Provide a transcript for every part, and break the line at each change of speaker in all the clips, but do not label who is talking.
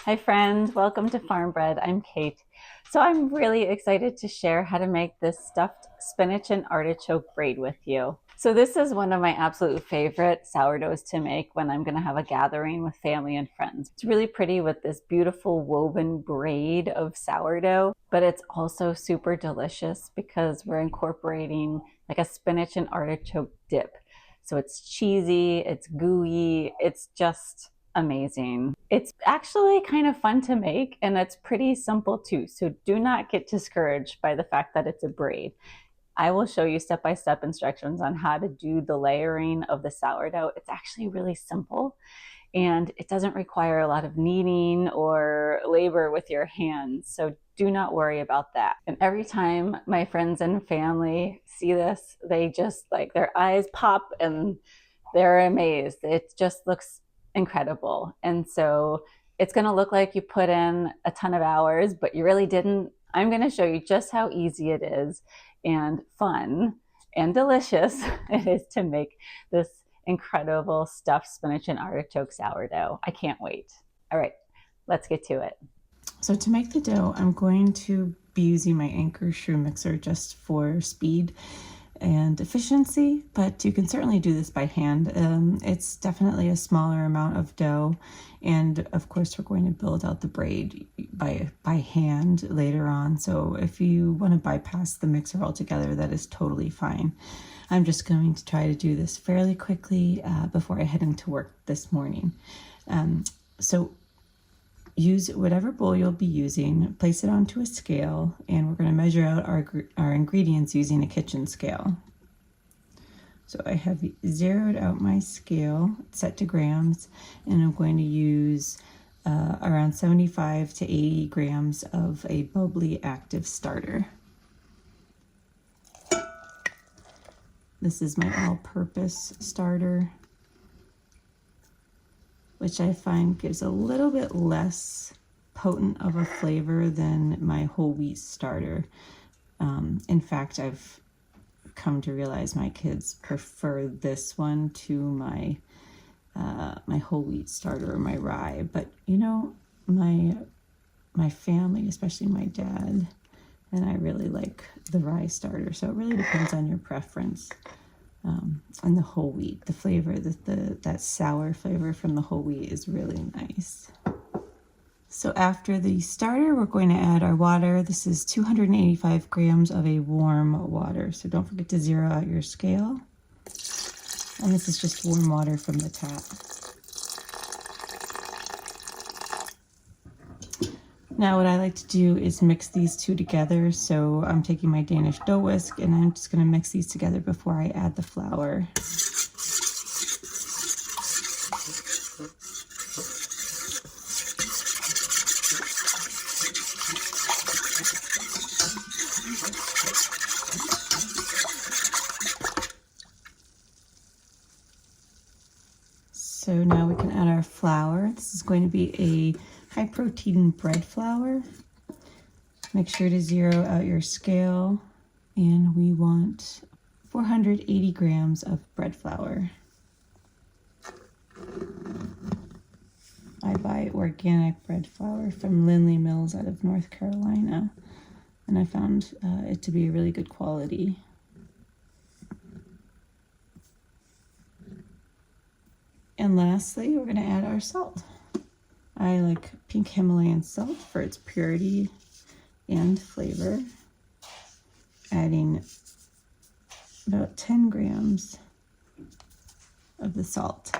Hi friends, welcome to Farm Bread. I'm Kate. So I'm really excited to share how to make this stuffed spinach and artichoke braid with you. So this is one of my absolute favorite sourdoughs to make when I'm going to have a gathering with family and friends. It's really pretty with this beautiful woven braid of sourdough, but it's also super delicious because we're incorporating like a spinach and artichoke dip. So it's cheesy, it's gooey, it's just amazing. It's actually kind of fun to make and it's pretty simple too. So do not get discouraged by the fact that it's a braid. I will show you step-by-step instructions on how to do the layering of the sourdough. It's actually really simple and it doesn't require a lot of kneading or labor with your hands. So do not worry about that. And every time my friends and family see this, they just like their eyes pop and they're amazed. It just looks incredible. And so it's going to look like you put in a ton of hours, but you really didn't. I'm going to show you just how easy it is and fun and delicious it is to make this incredible stuffed spinach and artichoke sourdough. I can't wait. All right, let's get to it.
So to make the dough, I'm going to be using my Ankarsrum mixer just for speed and efficiency, but you can certainly do this by hand. It's definitely a smaller amount of dough, and of course we're going to build out the braid by hand later on, so if you want to bypass the mixer altogether, that is totally fine. I'm just going to try to do this fairly quickly before I head into work this morning. So use whatever bowl you'll be using, place it onto a scale, and we're going to measure out our ingredients using a kitchen scale. So I have zeroed out my scale, set to grams, and I'm going to use around 75 to 80 grams of a bubbly active starter. This is my all-purpose starter, which I find gives a little bit less potent of a flavor than my whole wheat starter. In fact, I've come to realize my kids prefer this one to my whole wheat starter or my rye. But you know, my family, especially my dad, and I really like the rye starter. So it really depends on your preference. And the whole wheat, the flavor, that sour flavor from the whole wheat is really nice. So after the starter, we're going to add our water. This is 285 grams of a warm water. So don't forget to zero out your scale. And this is just warm water from the tap. Now what I like to do is mix these two together. So I'm taking my Danish dough whisk and I'm just going to mix these together before I add the flour. So now we can add our flour. This is going to be a high protein bread flour. Make sure to zero out your scale, and we want 480 grams of bread flour. I buy organic bread flour from Lindley Mills out of North Carolina, and I found it to be really good quality. And lastly, we're going to add our salt. I like pink Himalayan salt for its purity and flavor, adding about 10 grams of the salt.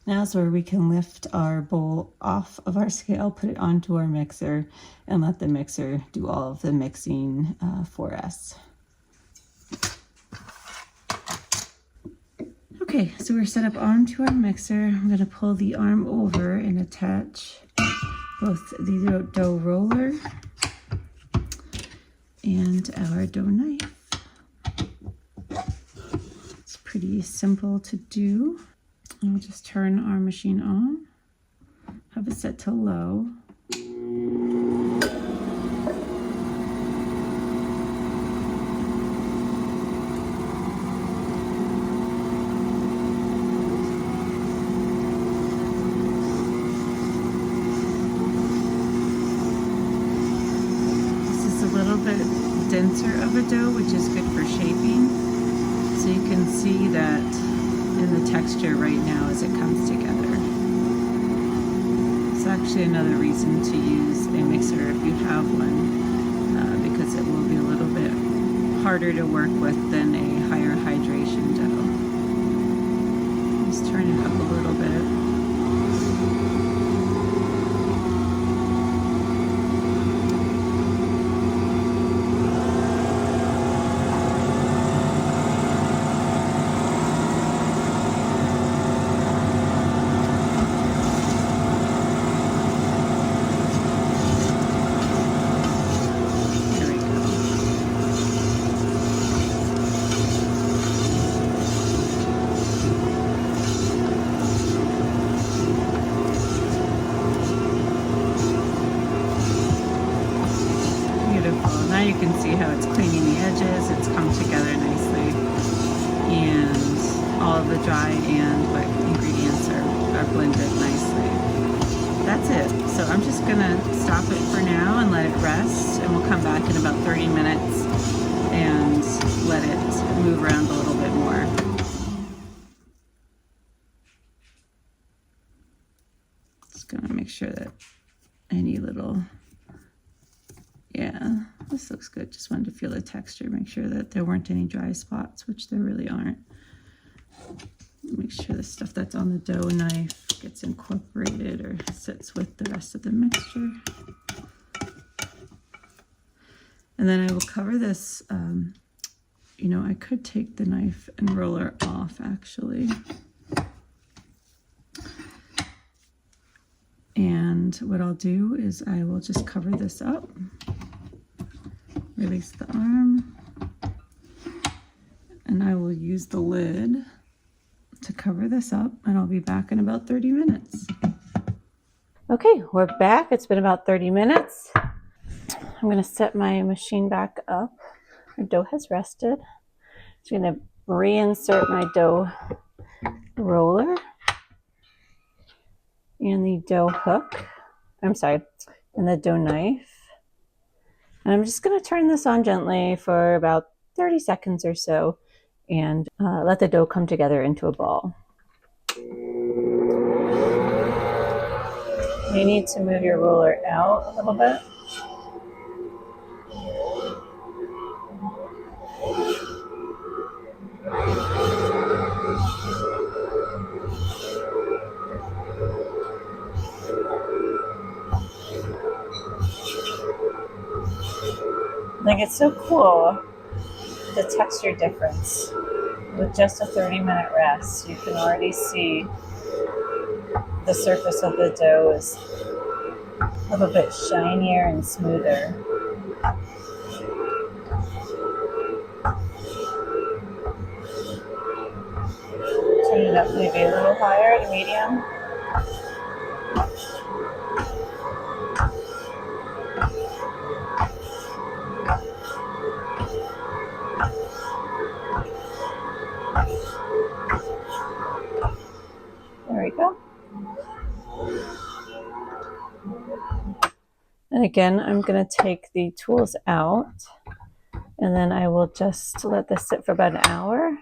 Now is where we can lift our bowl off of our scale, put it onto our mixer, and let the mixer do all of the mixing for us. Okay, so we're set up onto our mixer. I'm going to pull the arm over and attach both the dough roller and our dough knife. It's pretty simple to do. And we'll just turn our machine on, have it set to low. little bit denser of a dough, which is good for shaping. So you can see that in the texture right now as it comes together. It's actually another reason to use a mixer if you have one, because it will be a little bit harder to work with than a higher hydration dough. Just turn it up a little bit. Now you can see how it's cleaning the edges, it's come together nicely, and all of the dry and wet ingredients are blended nicely. That's it. So I'm just gonna stop it for now and let it rest, and we'll come back in about 30 minutes and let it move around a little bit more. Just gonna make sure that any little, yeah, this looks good. Just wanted to feel the texture, make sure that there weren't any dry spots, which there really aren't. Make sure the stuff that's on the dough knife gets incorporated or sits with the rest of the mixture. And then I will cover this, you know, I could take the knife and roller off actually. And what I'll do is I will just cover this up. Release the arm, and I will use the lid to cover this up, and I'll be back in about 30 minutes.
Okay, we're back. It's been about 30 minutes. I'm going to set my machine back up. Our dough has rested. I'm going to reinsert my dough roller and the dough hook. I'm sorry, and the dough knife. And I'm just going to turn this on gently for about 30 seconds or so and let the dough come together into a ball. You need to move your roller out a little bit. I think it's so cool, the texture difference. With just a 30-minute rest, you can already see the surface of the dough is a little bit shinier and smoother. Turn it up maybe a little higher to medium. There we go. And again, I'm going to take the tools out, and then I will just let this sit for about an hour.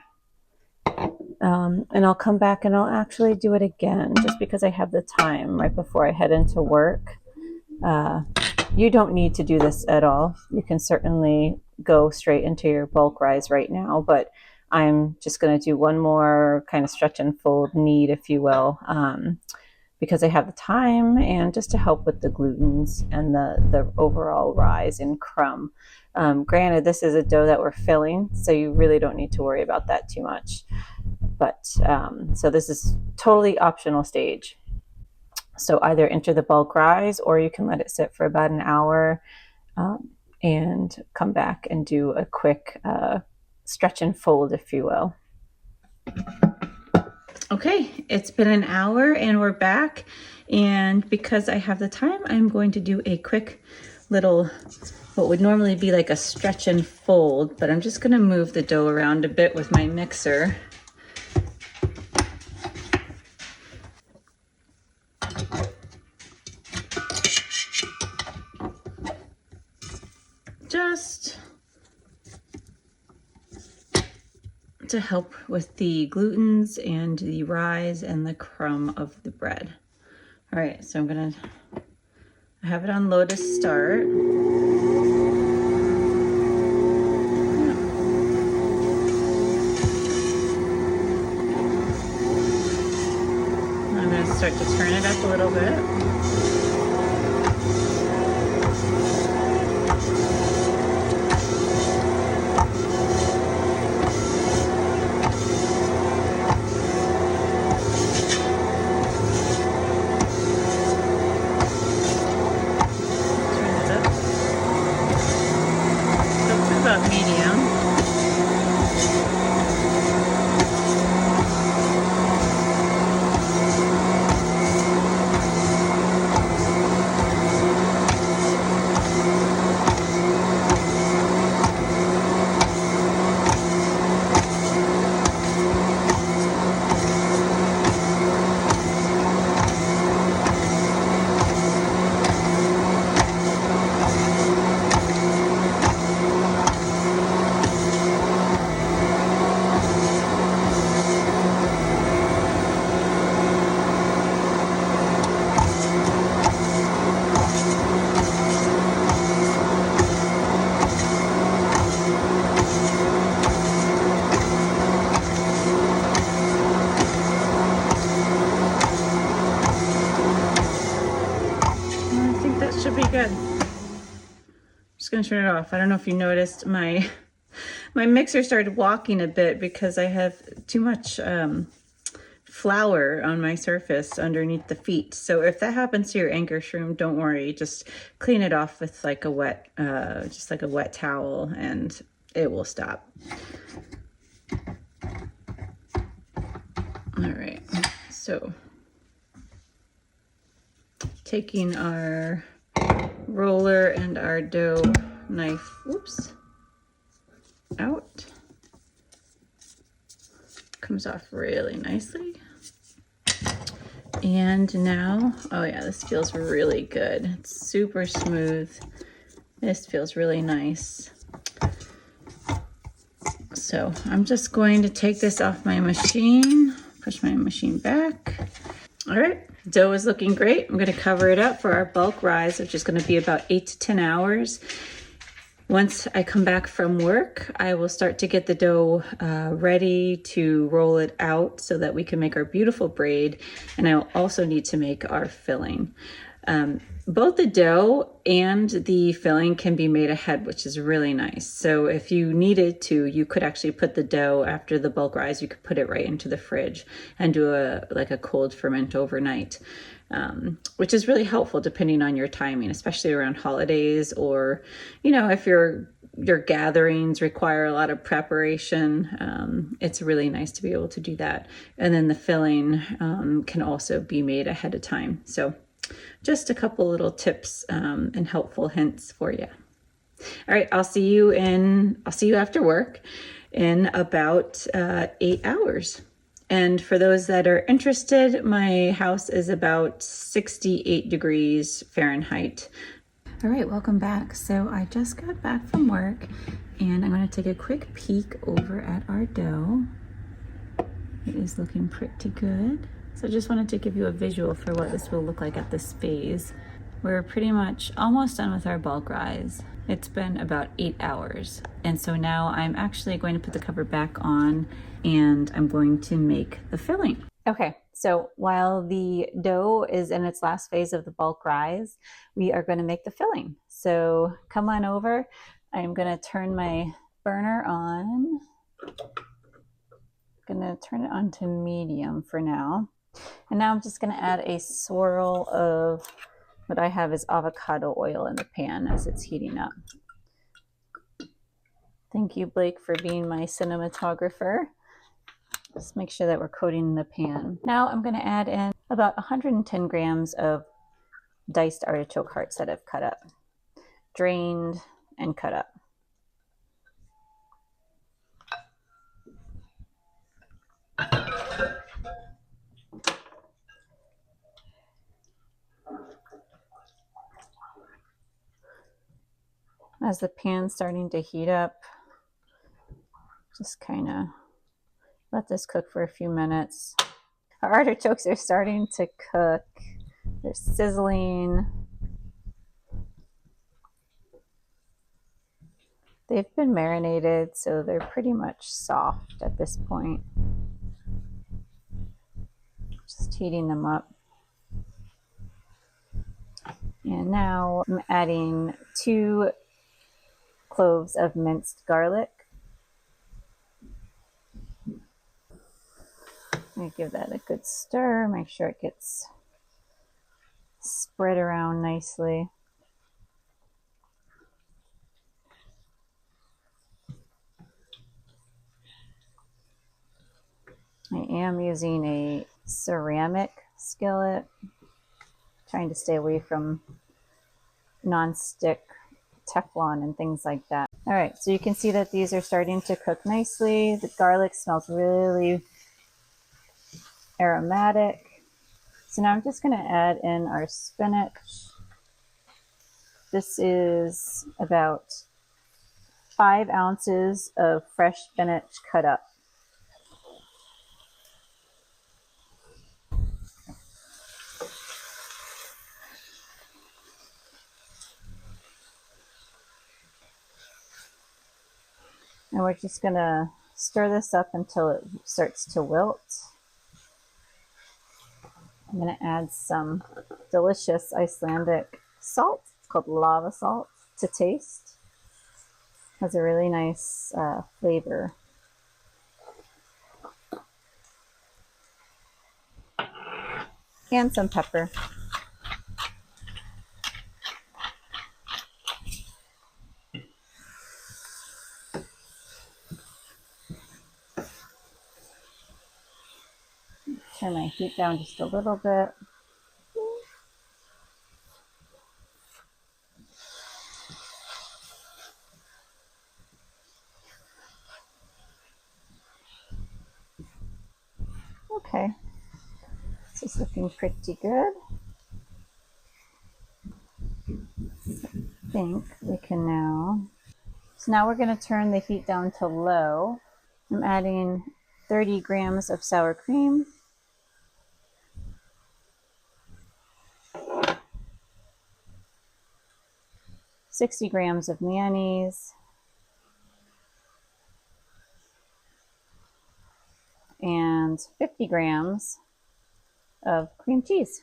And I'll come back and I'll actually do it again just because I have the time right before I head into work. You don't need to do this at all. You can certainly go straight into your bulk rise right now, but I'm just going to do one more kind of stretch and fold knead, if you will, because I have the time and just to help with the glutens and the overall rise in crumb. Granted, this is a dough that we're filling, so you really don't need to worry about that too much. But so this is totally optional stage. So either enter the bulk rise, or you can let it sit for about an hour and come back and do a quick stretch and fold, if you will.
Okay, it's been an hour and we're back. And because I have the time, I'm going to do a quick little, what would normally be like a stretch and fold, but I'm just gonna move the dough around a bit with my mixer. to help with the glutens and the rise and the crumb of the bread. All right, so I'm gonna have it on low to start. I'm gonna start to turn it up a little bit. Medium. Should be good. Just gonna turn it off. I don't know if you noticed my mixer started walking a bit because I have too much flour on my surface underneath the feet. So if that happens to your Ankarsrum, don't worry. Just clean it off with like a wet, just like a wet towel, and it will stop. All right. So taking our roller and our dough knife, out. Comes off really nicely. And now, oh yeah, this feels really good. It's super smooth. This feels really nice. So I'm just going to take this off my machine, push my machine back. All right, dough is looking great. I'm gonna cover it up for our bulk rise, which is gonna be about 8 to 10 hours. Once I come back from work, I will start to get the dough ready to roll it out so that we can make our beautiful braid. And I'll also need to make our filling. Both the dough and the filling can be made ahead, which is really nice. So if you needed to, you could actually put the dough after the bulk rise, you could put it right into the fridge and do a cold ferment overnight, which is really helpful depending on your timing, especially around holidays, or, you know, if your gatherings require a lot of preparation, it's really nice to be able to do that. And then the filling can also be made ahead of time. So just a couple little tips and helpful hints for you. All right, I'll see you after work in about 8 hours. And for those that are interested, my house is about 68 degrees Fahrenheit. All right, welcome back. So I just got back from work and I'm going to take a quick peek over at our dough. It is looking pretty good. So I just wanted to give you a visual for what this will look like at this phase. We're pretty much almost done with our bulk rise. It's been about 8 hours. And so now I'm actually going to put the cover back on and I'm going to make the filling. Okay, so while the dough is in its last phase of the bulk rise, we are going to make the filling. So come on over. I'm going to turn my burner on. I'm going to turn it on to medium for now. And now I'm just going to add a swirl of what I have is avocado oil in the pan as it's heating up. Thank you, Blake, for being my cinematographer. Just make sure that we're coating the pan. Now I'm going to add in about 110 grams of diced artichoke hearts that I've cut up, drained and cut up. As the pan's starting to heat up, just kind of
Let this cook for a few minutes. Our artichokes are starting to cook. They're sizzling. They've been marinated, so they're pretty much soft at this point. Just heating them up. And now I'm adding 2 cloves of minced garlic. I give that a good stir, make sure it gets spread around nicely. I am using a ceramic skillet, trying to stay away from non-stick Teflon and things like that. All right, so you can see that these are starting to cook nicely. The garlic smells really aromatic. So now I'm just going to add in our spinach. This is about 5 ounces of fresh spinach cut up. And we're just going to stir this up until it starts to wilt. I'm going to add some delicious Icelandic salt. It's called lava salt to taste. Has a really nice flavor. And some pepper. Turn my heat down just a little bit. Okay, this is looking pretty good. I think we can now. So now we're going to turn the heat down to low. I'm adding 30 grams of sour cream. $60 grams of mayonnaise. And 50 grams of cream cheese.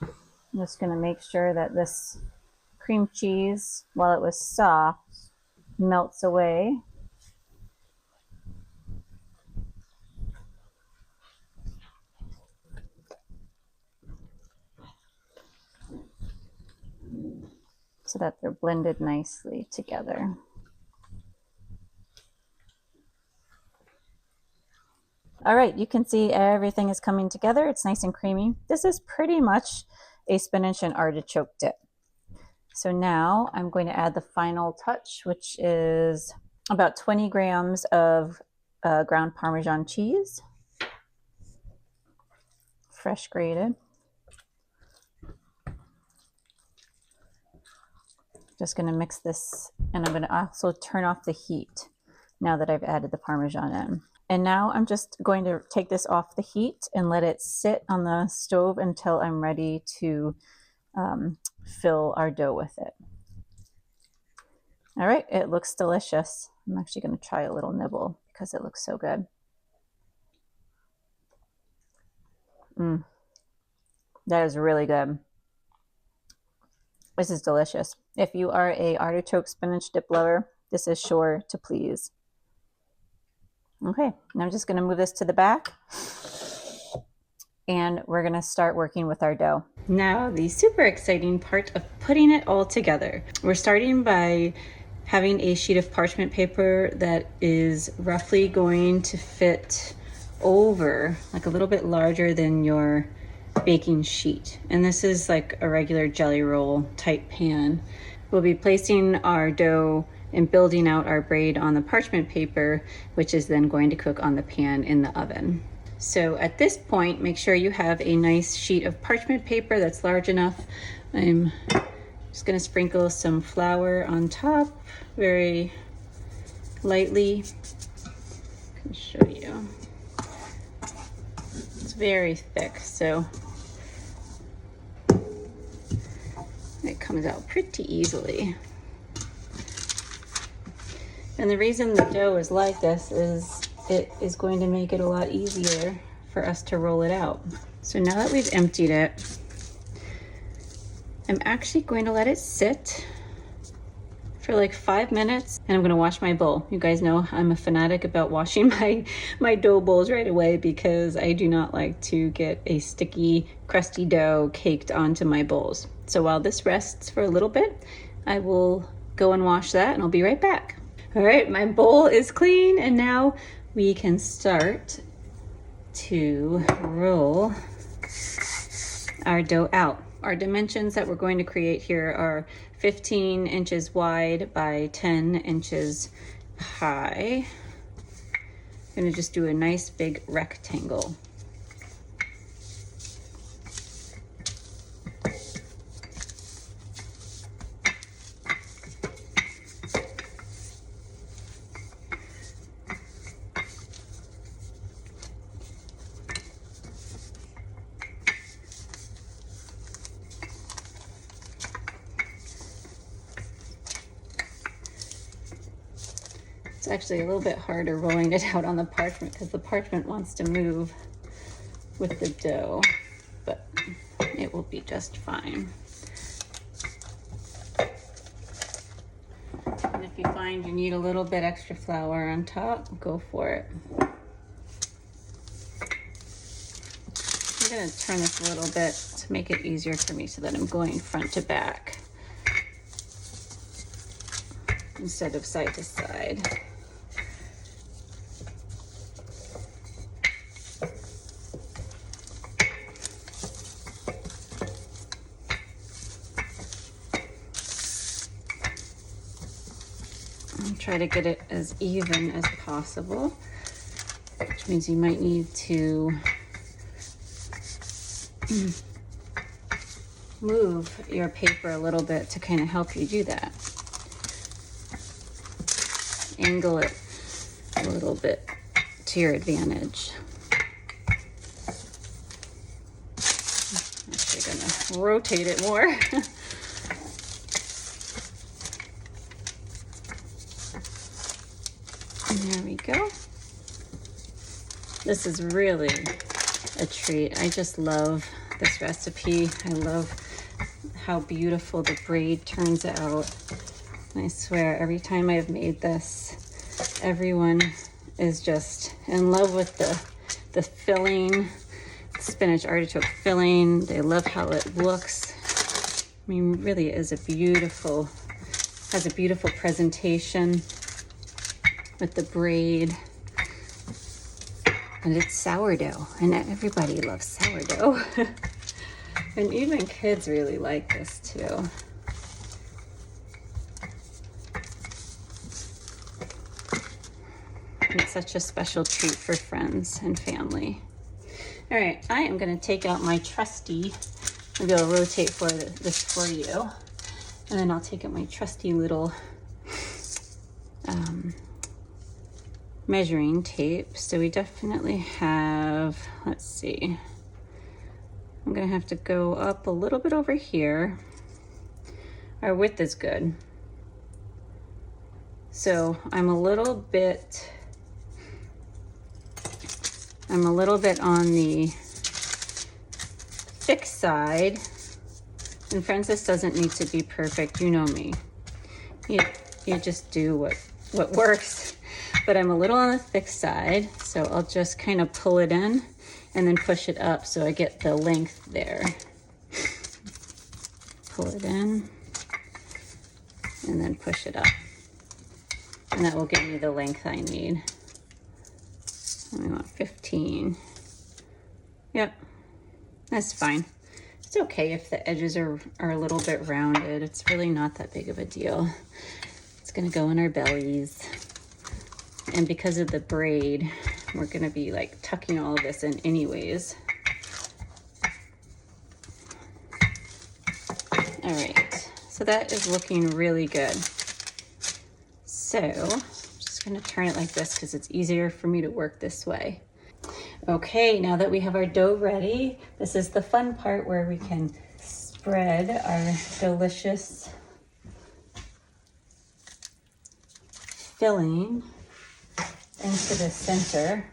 I'm just going to make sure that this cream cheese, while it was soft, melts away. So that they're blended nicely together. All right, you can see everything is coming together. It's nice and creamy. This is pretty much a spinach and artichoke dip. So now I'm going to add the final touch, which is about 20 grams of ground Parmesan cheese, fresh grated. Just going to mix this, and I'm going to also turn off the heat now that I've added the Parmesan in. And now I'm just going to take this off the heat and let it sit on the stove until I'm ready to fill our dough with it. All right, it looks delicious. I'm actually going to try a little nibble because it looks so good. That is really good. This is delicious. If you are a artichoke spinach dip lover, this is sure to please. Okay, now I'm just going to move this to the back, and we're going to start working with our dough.
Now the super exciting part of putting it all together. We're starting by having a sheet of parchment paper that is roughly going to fit over, like a little bit larger than your baking sheet. And this is like a regular jelly roll type pan. We'll be placing our dough and building out our braid on the parchment paper, which is then going to cook on the pan in the oven. So at this point, make sure you have a nice sheet of parchment paper that's large enough. I'm just going to sprinkle some flour on top very lightly. I can show you.
very thick, so it comes out pretty easily. And the reason the dough is like this is it is going to make it a lot easier for us to roll it out. So now that we've emptied it, I'm actually going to let it sit for like 5 minutes, and I'm gonna wash my bowl. You guys know I'm a fanatic about washing my dough bowls right away because I do not like to get a sticky, crusty dough caked onto my bowls. So while this rests for a little bit, I will go and wash that and I'll be right back. All right, my bowl is clean, and now we can start to roll our dough out. Our dimensions that we're going to create here are 15 inches wide by 10 inches high. I'm gonna just do a nice big rectangle. It's actually a little bit harder rolling it out on the parchment because the parchment wants to move with the dough, but it will be just fine. And if you find you need a little bit extra flour on top, go for it. I'm gonna turn this a little bit to make it easier for me so that I'm going front to back instead of side to side. Try to get it as even as possible, which means you might need to move your paper a little bit to kind of help you do that. Angle it a little bit to your advantage. I'm actually gonna rotate it more. There we go. This is really a treat. I just love this recipe. I love how beautiful the braid turns out. And I swear, every time I've made this, everyone is just in love with the filling, spinach artichoke filling. They love how it looks. I mean, really is has a beautiful presentation with the braid, and it's sourdough, and everybody loves sourdough. And even kids really like this too. And it's such a special treat for friends and family. All right, I am gonna take out my trusty, maybe I'll rotate this for you, and then I'll take out my trusty little measuring tape. So we definitely have, let's see, I'm gonna have to go up a little bit over here. Our width is good. So I'm a little bit on the thick side. And friends, this doesn't need to be perfect. You know me. You just do what works. But I'm a little on the thick side, so I'll just kind of pull it in and then push it up so I get the length there. Pull it in and then push it up. And that will give me the length I need. And we want 15. Yep, that's fine. It's okay if the edges are a little bit rounded. It's really not that big of a deal. It's gonna go in our bellies. And because of the braid, we're gonna be like tucking all of this in anyways. All right, so that is looking really good. So I'm just gonna turn it like this because it's easier for me to work this way. Okay, now that we have our dough ready, this is the fun part where we can spread our delicious filling into the center.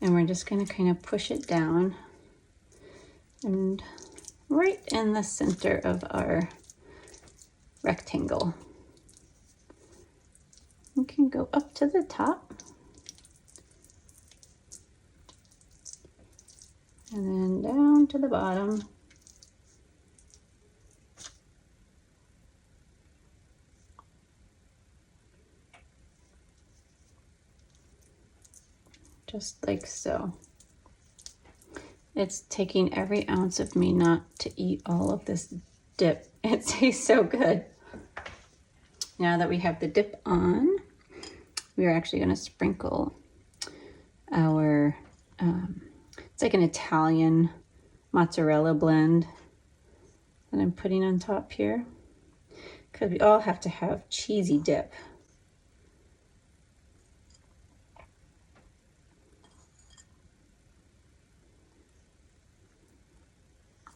And we're just going to kind of push it down and right in the center of our rectangle. We can go up to the top and then down to the bottom. Just like so. It's taking every ounce of me not to eat all of this dip. It tastes so good. Now that we have the dip on, we are actually going to sprinkle our, it's like an Italian mozzarella blend that I'm putting on top here, because we all have to have cheesy dip.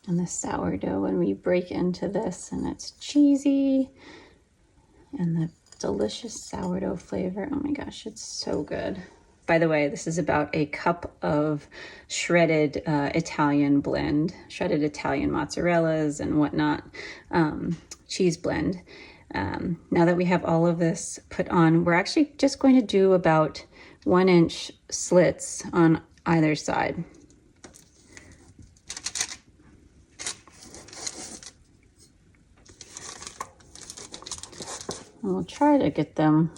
And the sourdough, when we break into this and it's cheesy and the delicious sourdough flavor, oh my gosh, it's so good. By the way, this is about a cup of shredded Italian blend, shredded Italian mozzarellas and whatnot, cheese blend. Now that we have all of this put on, we're actually just going to do about 1-inch slits on either side. And we'll try to get them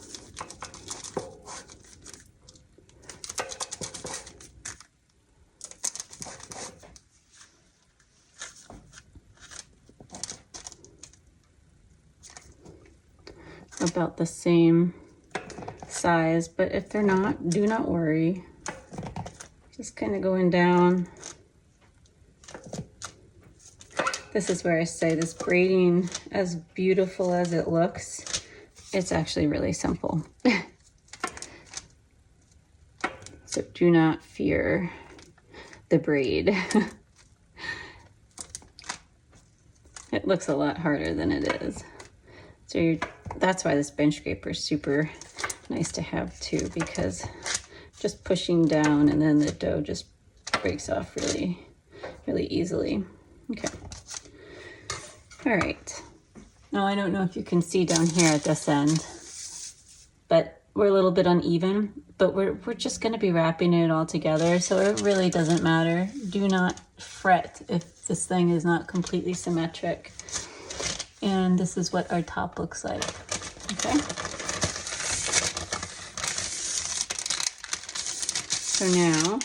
about the same size, but if they're not, do not worry. Just kind of going down. This is where I say this braiding, as beautiful as it looks, it's actually really simple. So do not fear the braid. It looks a lot harder than it is. So that's why this bench scraper is super nice to have too, because just pushing down and then the dough just breaks off really, really easily. Okay. All right. Now, I don't know if you can see down here at this end, but we're a little bit uneven, but we're just going to be wrapping it all together, so it really doesn't matter. Do not fret if this thing is not completely symmetric. And this is what our top looks like. Okay. So now, I'll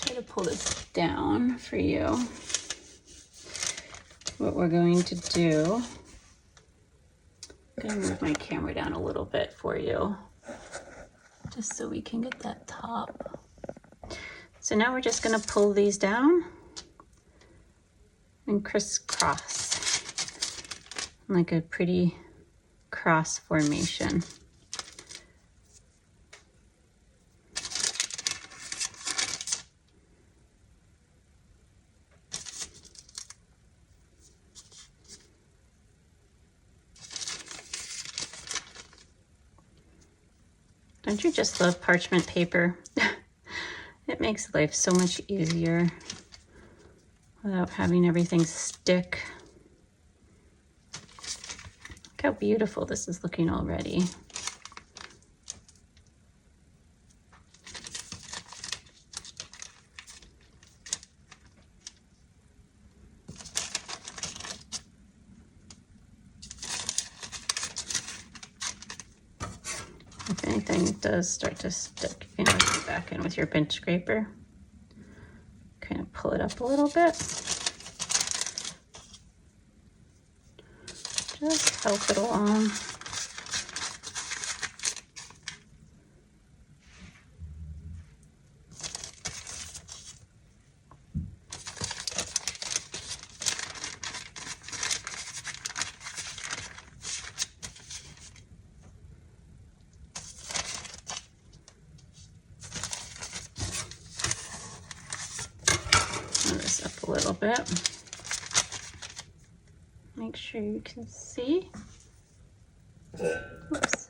try to pull this down for you. What we're going to do, I'm going to move my camera down a little bit for you, just so we can get that top. So now we're just going to pull these down and crisscross, like a pretty cross formation. Don't you just love parchment paper? It makes life so much easier without having everything stick. Look how beautiful this is looking already. If anything does start to stick, you can go back in with your bench scraper. Kind of pull it up a little bit. Just help it along. little bit. Make sure you can see. Whoops.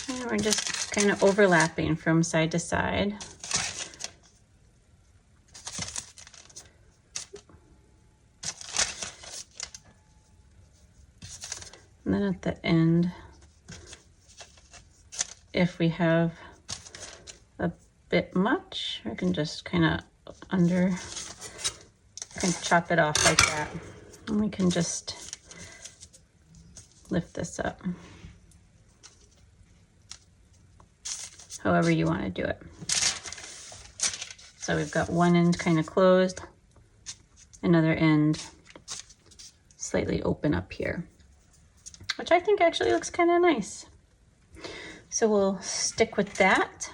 And we're just kind of overlapping from side to side. And then at the end, if we have a bit much, I can just kind of chop it off like that. And we can just lift this up. However you want to do it. So we've got one end kind of closed, another end slightly open up here, which I think actually looks kind of nice. So we'll stick with that.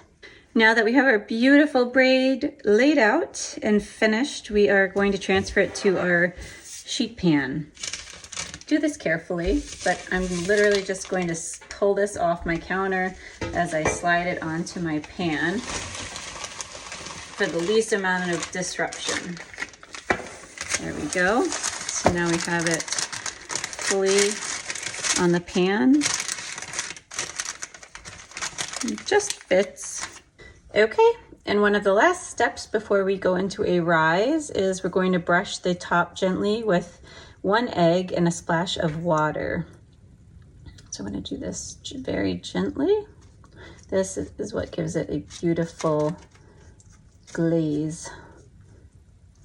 Now that we have our beautiful braid laid out and finished, we are going to transfer it to our sheet pan. Do this carefully, but I'm literally just going to pull this off my counter as I slide it onto my pan for the least amount of disruption. There we go. So now we have it fully on the pan. It just fits. Okay, and one of the last steps before we go into a rise is we're going to brush the top gently with 1 egg and a splash of water. So I'm going to do this very gently. This is what gives it a beautiful glaze,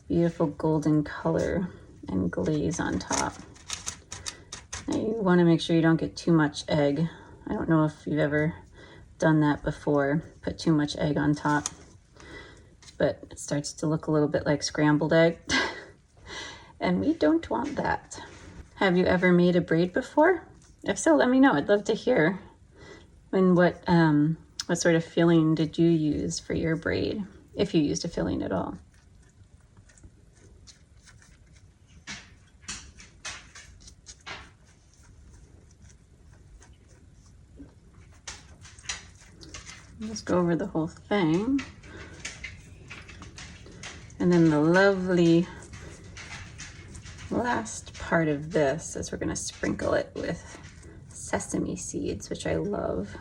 beautiful golden color and glaze on top. Now you want to make sure you don't get too much egg. I don't know if you've ever done that before, put too much egg on top, but it starts to look a little bit like scrambled egg. And we don't want that. Have you ever made a braid before? If so, let me know. I'd love to hear. And what sort of filling did you use for your braid, if you used a filling at all? Let's go over the whole thing. And then the lovely last part of this is we're going to sprinkle it with sesame seeds, which I love.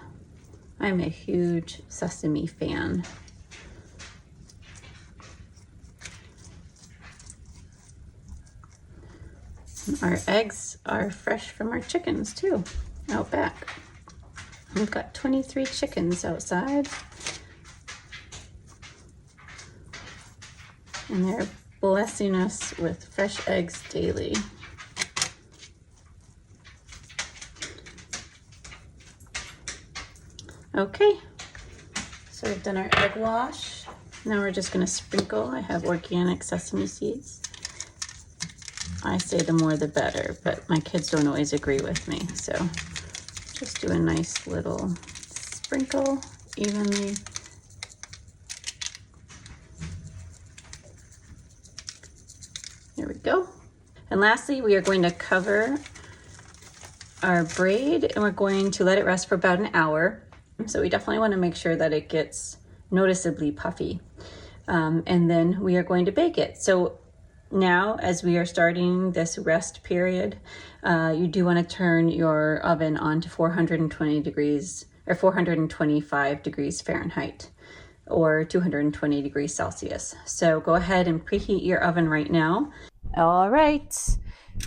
I'm a huge sesame fan. And our eggs are fresh from our chickens too, out back. We've got 23 chickens outside. And they're blessing us with fresh eggs daily. Okay, so we've done our egg wash. Now we're just going to sprinkle. I have organic sesame seeds. I say the more the better, but my kids don't always agree with me, so just do a nice little sprinkle evenly. There we go. And lastly, we are going to cover our braid and we're going to let it rest for about an hour. So we definitely want to make sure that it gets noticeably puffy. And then we are going to bake it. So now, as we are starting this rest period, you do want to turn your oven on to 420 degrees or 425 degrees Fahrenheit or 220 degrees Celsius. So go ahead and preheat your oven right now. All right,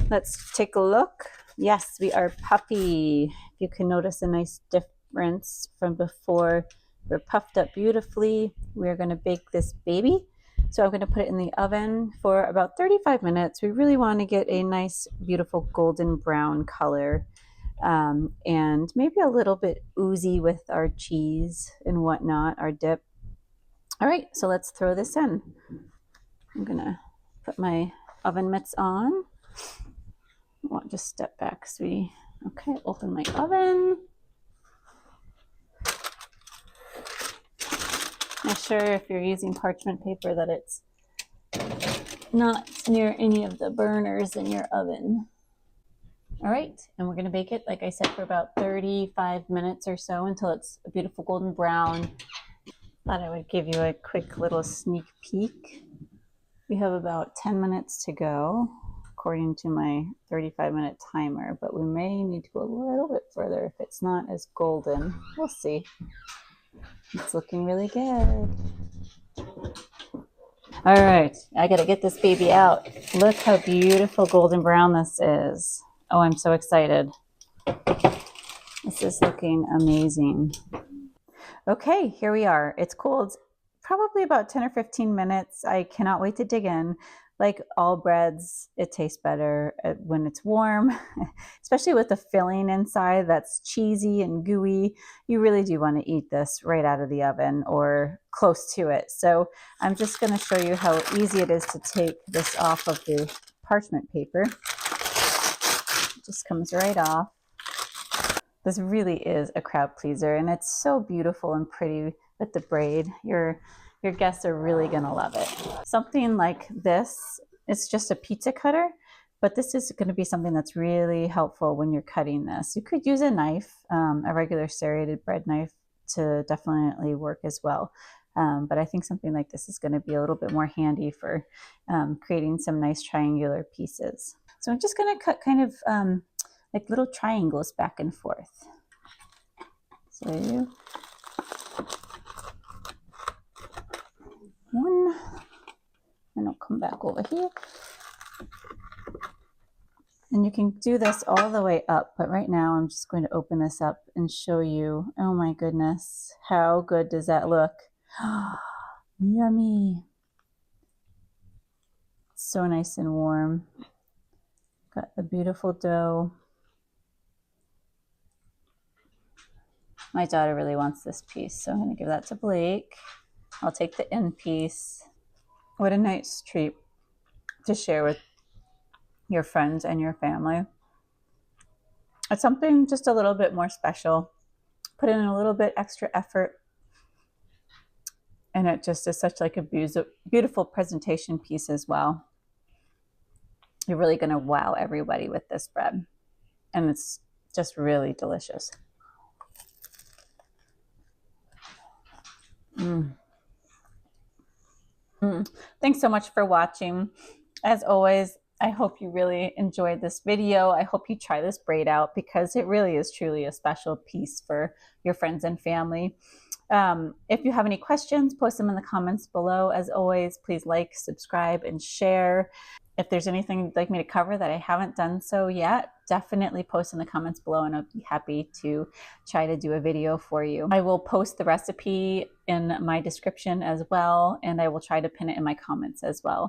let's take a look. Yes, we are puffy. You can notice a nice difference from before. We're puffed up beautifully. We're going to bake this baby. So I'm going to put it in the oven for about 35 minutes. We really want to get a nice, beautiful golden brown color and maybe a little bit oozy with our cheese and whatnot, our dip. All right, so let's throw this in. I'm going to put my oven mitts on. I'll just step back, sweetie. Okay, open my oven. Make sure if you're using parchment paper that it's not near any of the burners in your oven. All right, and we're gonna bake it, like I said, for about 35 minutes or so until it's a beautiful golden brown. Thought I would give you a quick little sneak peek. We have about 10 minutes to go, according to my 35-minute timer, but we may need to go a little bit further if it's not as golden. We'll see. It's looking really good. All right, I gotta get this baby out. Look how beautiful golden brown this is. Oh, I'm so excited. This is looking amazing. Okay, here we are. It's cooled probably about 10 or 15 minutes. I cannot wait to dig in. Like all breads, it tastes better when it's warm, especially with the filling inside that's cheesy and gooey. You really do want to eat this right out of the oven or close to it. So I'm just going to show you how easy it is to take this off of the parchment paper. It just comes right off. This really is a crowd pleaser, and it's so beautiful and pretty with the braid. Your guests are really gonna love it. Something like this, it's just a pizza cutter, but this is gonna be something that's really helpful when you're cutting this. You could use a knife, a regular serrated bread knife to definitely work as well. But I think something like this is gonna be a little bit more handy for creating some nice triangular pieces. So I'm just gonna cut kind of like little triangles back and forth. So one, and I'll come back over here. And you can do this all the way up, but right now I'm just going to open this up and show you. Oh my goodness, how good does that look? Yummy. So nice and warm. Got the beautiful dough. My daughter really wants this piece, so I'm going to give that to Blake. I'll take the end piece. What a nice treat to share with your friends and your family. It's something just a little bit more special. Put in a little bit extra effort, and it just is such like a beautiful presentation piece as well. You're really going to wow everybody with this bread, and it's just really delicious. Thanks so much for watching. As always, I hope you really enjoyed this video. I hope you try this braid out because it really is truly a special piece for your friends and family. If you have any questions, post them in the comments below. As always, please like, subscribe, and share. If there's anything you'd like me to cover that I haven't done so yet, definitely post in the comments below and I'll be happy to try to do a video for you. I will post the recipe in my description as well, and I will try to pin it in my comments as well.